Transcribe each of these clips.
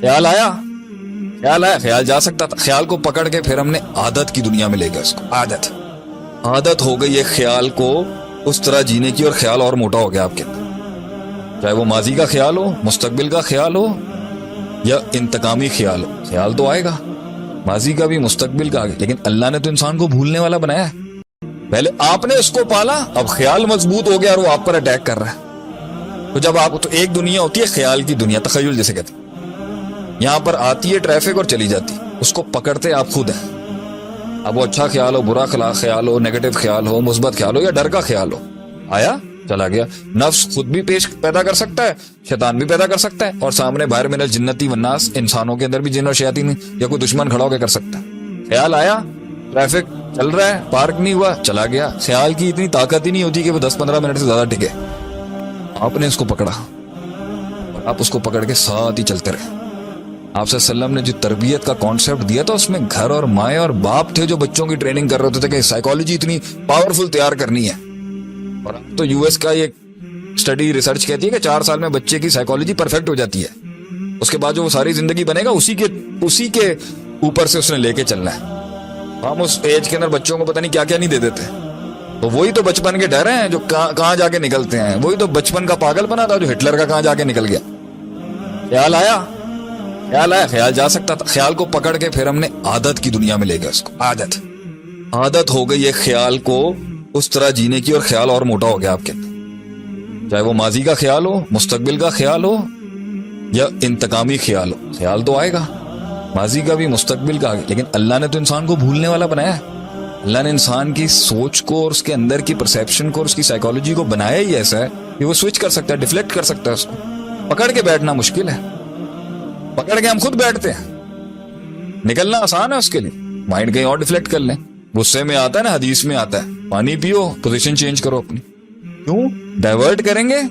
خیال آیا، خیال آیا، خیال جا سکتا تھا. خیال کو پکڑ کے پھر ہم نے عادت کی دنیا میں لے گیا اس کو. عادت ہو گئی ہے خیال کو اس طرح جینے کی، اور خیال اور موٹا ہو گیا آپ کے اندر. چاہے وہ ماضی کا خیال ہو، مستقبل کا خیال ہو، یا انتقامی خیال ہو. خیال تو آئے گا، ماضی کا بھی مستقبل کا، لیکن اللہ نے تو انسان کو بھولنے والا بنایا ہے. پہلے آپ نے اس کو پالا، اب خیال مضبوط ہو گیا اور وہ آپ پر اٹیک کر رہا ہے. تو جب آپ، تو ایک دنیا ہوتی ہے خیال کی دنیا، تخیل جیسے کہتے ہیں. یہاں پر آتی ہے ٹریفک اور چلی جاتی، اس کو پکڑتے آپ خود ہیں. اب وہ اچھا خیال ہو، برا خیال ہو، نیگیٹو خیال ہو، مثبت خیال ہو، یا ڈر کا خیال ہو، آیا چلا گیا. نفس خود بھی پیدا کر سکتا ہے، شیطان بھی پیدا کر سکتا ہے، اور سامنے باہر من الجنتی والناس، انسانوں کے اندر بھی جن اور شیاطین یا کوئی دشمن کھڑا ہو کے کر سکتا ہے. خیال آیا، ٹریفک چل رہا ہے، پارک نہیں ہوا، چلا گیا. خیال کی اتنی طاقت ہی نہیں ہوتی کہ وہ 10-15 منٹ سے زیادہ ٹکے. آپ نے اس کو پکڑا اور آپ اس کو پکڑ کے ساتھ ہی چلتے رہے. آپ صلی اللہ علیہ وسلم نے جو تربیت کا کانسیپٹ دیا تھا، اس میں گھر اور مائیں اور باپ تھے جو بچوں کی ٹریننگ کر رہے ہوتے تھے کہ سائیکالوجی اتنی پاورفل تیار کرنی ہے. اور اب تو یو ایس کا یہ اسٹڈی ریسرچ کہتی ہے کہ 4 سال میں بچے کی سائیکالوجی پرفیکٹ ہو جاتی ہے. اس کے بعد جو وہ ساری زندگی بنے گا اسی کے اوپر سے اس نے لے کے چلنا ہے. ہم اس ایج کے اندر بچوں کو پتہ نہیں کیا کیا نہیں دے دیتے. تو وہی تو بچپن کے ڈر ہیں جو کہاں جا کے نکلتے ہیں. وہی تو بچپن کا پاگل بنا تھا جو ہٹلر کا کہاں جا کے نکل گیا. خیال آیا، خیال جا سکتا تھا. خیال کو پکڑ کے پھر ہم نے عادت کی دنیا میں لے گیا اس کو. عادت ہو گئی ہے خیال کو اس طرح جینے کی، اور خیال اور موٹا ہو گیا آپ کے اندر. چاہے وہ ماضی کا خیال ہو، مستقبل کا خیال ہو، یا انتقامی خیال ہو. خیال تو آئے گا، ماضی کا بھی مستقبل کا، لیکن اللہ نے تو انسان کو بھولنے والا بنایا ہے. اللہ نے انسان کی سوچ کو اور اس کے اندر کی پرسیپشن کو اور اس کی سائیکالوجی کو بنایا ہی ایسا ہے کہ وہ سوئچ کر سکتا ہے، ڈیفلیکٹ کر سکتا ہے. اس کو پکڑ کے بیٹھنا مشکل ہے. پکڑ کے ہم خود بیٹھتے ہیں، نکلنا آسان ہے اس کے لیے. مائنڈ کہیں اور ڈیفلیکٹ کر لیں. غصے میں آتا ہے نا، حدیث میں آتا ہے پانی پیو، پوزیشن چینج کرو اپنی. کیوں ڈائیورٹ کریں گے؟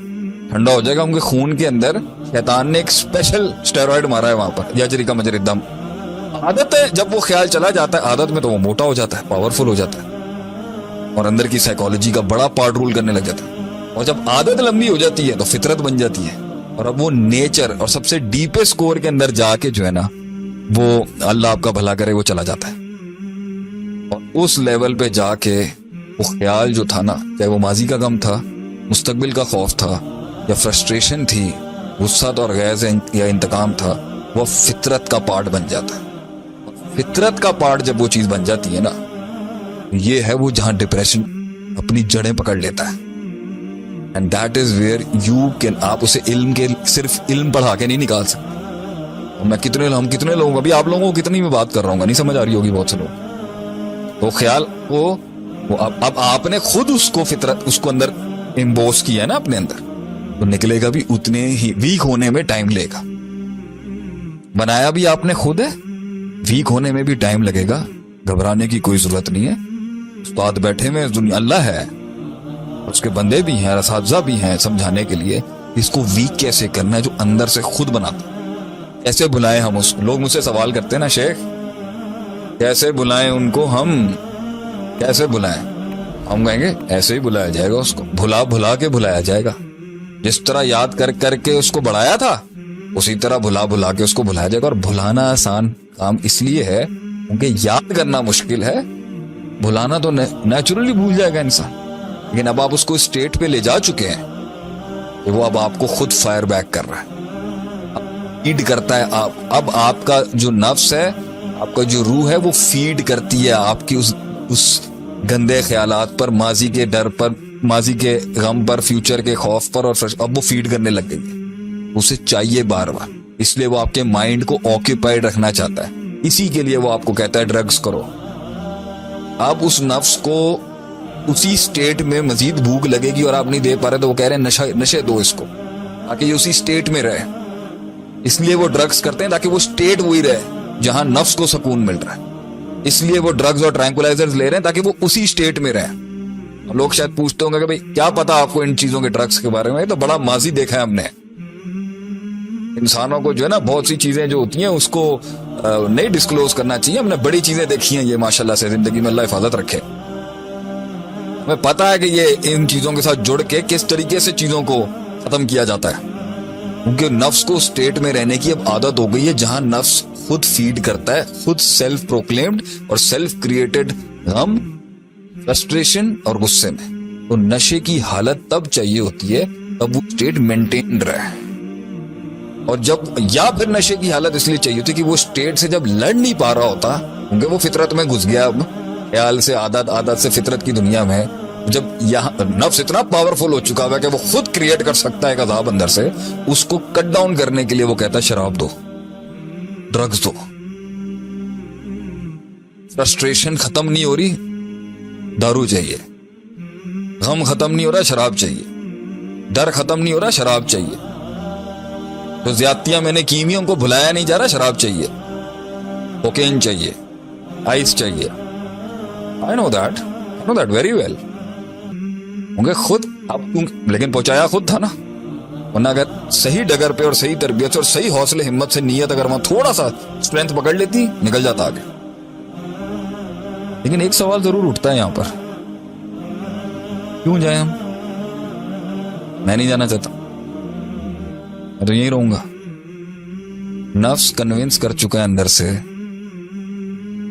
ٹھنڈا ہو جائے گا. ان کے خون کے اندر شیطان نے ایک اسپیشل اسٹیرائڈ مارا ہے وہاں پر، یجری کا مجری دم. عادت ہے، جب وہ خیال چلا جاتا ہے عادت میں تو وہ موٹا ہو جاتا ہے، پاورفل ہو جاتا ہے، اور اندر کی سائیکالوجی کا بڑا پارٹ رول کرنے لگ جاتا ہے. اور جب عادت لمبی ہو جاتی ہے تو فطرت بن جاتی ہے. اور اب وہ نیچر اور سب سے ڈیپسٹ کور کے اندر جا کے جو ہے نا، وہ اللہ آپ کا بھلا کرے، وہ چلا جاتا ہے. اور اس لیول پہ جا کے وہ خیال جو تھا نا، چاہے وہ ماضی کا غم تھا، مستقبل کا خوف تھا، یا فرسٹریشن تھی، غصہ اور غیظ یا انتقام تھا، وہ فطرت کا پارٹ بن جاتا ہے. فطرت کا پارٹ جب وہ چیز بن جاتی ہے نا، یہ ہے وہ جہاں ڈپریشن اپنی جڑیں پکڑ لیتا ہے. And that is where you can, آپ اسے علم کے، صرف علم پڑھا کے نہیں نکال سکتے. ہم کتنے لوگوں، ابھی آپ لوگوں کو کتنی میں بات کر رہا ہوں گا، نہیں سمجھ آ رہی ہوگی بہت سے لوگ. تو خیال وہ اب آپ نے خود اس کو فطرت، اس کو اندر امبوس کیا ہے نا اپنے اندر، تو نکلے گا بھی اتنے ہی. ویک ہونے میں ٹائم لے گا. بنایا بھی آپ نے خود ہے، ویک ہونے میں بھی ٹائم لگے گا. گھبرانے کی کوئی ضرورت نہیں ہے. استاد بیٹھے میں دنیا اللہ ہے، اس کے بندے بھی ہیں، اساتذہ بھی ہیں سمجھانے کے لیے اس کو ویک کیسے کرنا ہے، جو اندر سے خود بناتا. کیسے بلائیں ہم اس کو؟ لوگ مجھ سے سوال کرتے ہیں نا، شیخ کیسے بلائیں ان کو، ہم کیسے بلائیں؟ ہم کہیں گے ایسے ہی بلایا جائے گا اس کو، بھلا کے بلایا جائے گا. جس طرح یاد کر کے اس کو بڑھایا تھا، اسی طرح بھلا کے اس کو بلایا جائے گا. اور بھلانا آسان کام اس لیے ہے کیونکہ یاد کرنا مشکل ہے. بھلانا تو نیچرلی بھول جائے گا انسان. لیکن اب آپ اس کو اسٹیٹ پہ لے جا چکے ہیں کہ وہ اب آپ کو خود فائر بیک کر رہا ہے، فیڈ کرتا ہے. اب آپ کا جو نفس ہے، آپ کا جو روح ہے، وہ فیڈ کرتی ہے آپ کی اس گندے خیالات پر، ماضی کے ڈر پر، ماضی کے غم پر، فیوچر کے خوف پر. اور اب وہ فیڈ کرنے لگ گئی ہے، اسے چاہیے بار بار. اس لیے وہ آپ کے مائنڈ کو آکیوپائڈ رکھنا چاہتا ہے. اسی کے لیے وہ آپ کو کہتا ہے ڈرگز کرو. آپ اس نفس کو اسی سٹیٹ میں مزید بھوک لگے گی اور آپ نہیں دے پا رہے، تو وہ کہہ رہے ہیں نشے دو اس کو تاکہ یہ اسی سٹیٹ میں رہے. اس لیے وہ ڈرگز کرتے ہیں تاکہ وہ سٹیٹ وہی رہے جہاں نفس کو سکون مل رہا ہے. اس لیے وہ ڈرگز اور ٹرینکولائزرز لے رہے ہیں تاکہ وہ اسی سٹیٹ میں رہے. لوگ شاید پوچھتے ہوں گے کہ بھئی کیا پتا آپ کو ان چیزوں کے، ڈرگز کے بارے میں؟ تو بڑا ماضی دیکھا ہے ہم نے. انسانوں کو جو ہے نا بہت سی چیزیں جو ہوتی ہیں اس کو نہیں ڈسکلوز کرنا چاہیے. ہم نے بڑی چیزیں دیکھی ہیں یہ، ماشاءاللہ سے زندگی میں اللہ حفاظت رکھے. ہمیں پتا ہے کہ یہ ان چیزوں کے ساتھ جڑ کے کس طریقے سے چیزوں کو ختم کیا جاتا ہے. کیونکہ نفس کو اسٹیٹ میں رہنے کی اب عادت ہو گئی ہے جہاں نفس خود فیڈ کرتا ہے، خود سیلف پروکلیمڈ اور سیلف کریٹڈ غم، فرسٹریشن اور غصے میں. تو نشے کی حالت تب چاہیے ہوتی ہے تب وہ اسٹیٹ مینٹینڈ رہے. اور جب یا پھر نشے کی حالت اس لیے چاہیے ہوتی ہے کہ وہ اسٹیٹ سے جب لڑ نہیں پا رہا ہوتا، کیونکہ وہ فطرت میں گھس گیا، اب خیال سے عادت سے فطرت کی دنیا میں جب یہاں نفس اتنا پاورفل ہو چکا ہے کہ وہ خود کریٹ کر سکتا ہے ایک عذاب اندر سے، اس کو کٹ ڈاؤن کرنے کے لیے وہ کہتا ہے شراب دو، ڈرگز دو. فرسٹریشن ختم نہیں ہو رہی، دارو چاہیے. غم ختم نہیں ہو رہا، شراب چاہیے. ڈر ختم نہیں ہو رہا، شراب چاہیے. تو زیادتیاں میں نے کی ہوئی ان کو بھلایا نہیں جا رہا، شراب چاہیے. کوکین چاہیے، آئس چاہیے. I know that very well. ہوں گے خود اب لیکن پہنچایا خود تھا نا. ورنہ اگر صحیح ڈگر پہ اور صحیح تربیت سے اور صحیح حوصلے ہمت سے نیت اگر وہاں تھوڑا سا اسٹرینتھ پکڑ لیتی، نکل جاتا آگے. لیکن ایک سوال ضرور اٹھتا ہے یہاں پر، کیوں جائیں ہم؟ میں نہیں جانا چاہتا، میں تو یہیں رہوں گا. نفس کنونس کر چکا ہے اندر سے،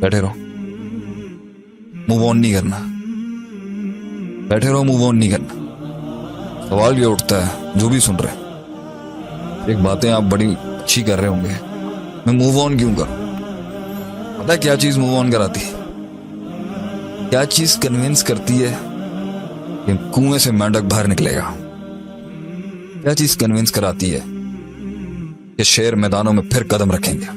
بیٹھے رہو، موو آن نہیں کرنا. بیٹھے رہو، موو آن نہیں کرنا. سوال یہ اٹھتا ہے جو بھی سن رہے ایک باتیں آپ بڑی اچھی کر رہے ہوں گے، میں موو آن کیوں کروں؟ پتہ ہے کیا چیز موو آن کراتی ہے؟ کیا چیز کنونس کرتی ہے کہ کنویں سے مینڈک باہر نکلے گا؟ کیا چیز کنونس کراتی ہے کہ شیر میدانوں میں پھر قدم رکھیں گے؟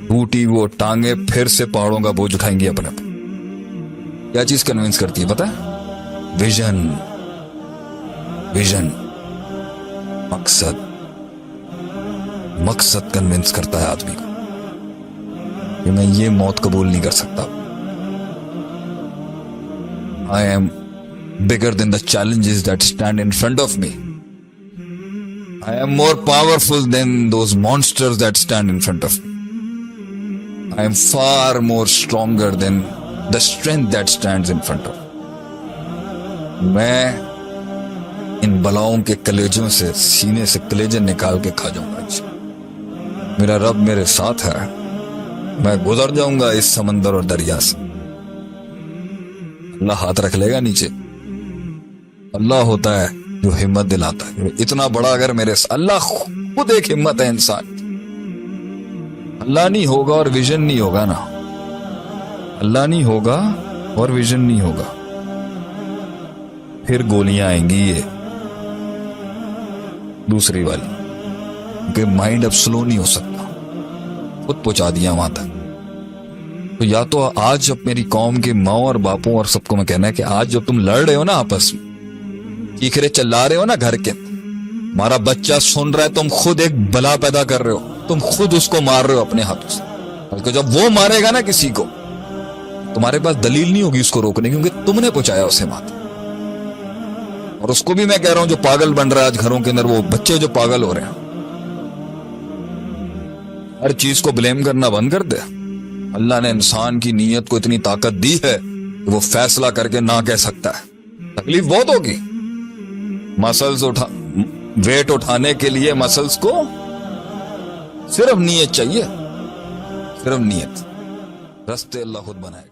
ٹوٹی وہ ٹانگیں پھر سے پہاڑوں کا بوجھ اٹھائیں گی اپنے پر. کیا چیز کنونس کرتی ہے پتہ ہے؟ ویژن. مقصد کنونس کرتا ہے آدمی کو کہ میں یہ موت قبول نہیں کر سکتا. I am bigger than the challenges that stand in front of me. I am more powerful than those monsters that stand in front of me. I am far more stronger than the strength that stands in front of me. میں ان بلاؤں کے کلیجوں سے، سینے سے کلیجے نکال کے کھا جاؤں گا. میرا رب میرے ساتھ ہے، میں گزر جاؤں گا اس سمندر اور دریا سے. اللہ ہاتھ رکھ لے گا نیچے. اللہ ہوتا ہے جو ہمت دلاتا ہے. اتنا بڑا اگر میرے اللہ خود ایک ہمت ہے انسان. اللہ نہیں ہوگا اور ویژن نہیں ہوگا نا. اللہ نہیں ہوگا اور ویژن نہیں ہوگا، پھر گولیاں آئیں گی یہ دوسری والی، کہ مائنڈ اب سلو نہیں ہو سکتا، خود پہنچا دیا وہاں تک. تو یا تو آج اب میری قوم کے ماؤں اور باپوں اور سب کو میں کہنا ہے کہ آج جب تم لڑ رہے ہو نا آپس میں، چیخرے چلا رہے ہو نا گھر کے، ہمارا بچہ سن رہا ہے، تم خود ایک بلا پیدا کر رہے ہو، تم خود اس کو مار رہے ہو اپنے ہاتھوں سے. بلکہ جب وہ مارے گا نا کسی کو، تمہارے پاس دلیل نہیں ہوگی اس کو روکنے، کیونکہ تم نے پہنچایا اسے مات. اور اس کو بھی میں کہہ رہا ہوں جو پاگل بن رہا ہے آج گھروں کے اندر، وہ بچے جو پاگل ہو رہے ہیں، ہر چیز کو بلیم کرنا بند کر دے. اللہ نے انسان کی نیت کو اتنی طاقت دی ہے کہ وہ فیصلہ کر کے نہ کہہ سکتا ہے. تکلیف بہت ہوگی، مسلز ویٹ اٹھانے کے لیے مسلز کو صرف نیت چاہیے، صرف نیت. رستے اللہ خود بنائے گا.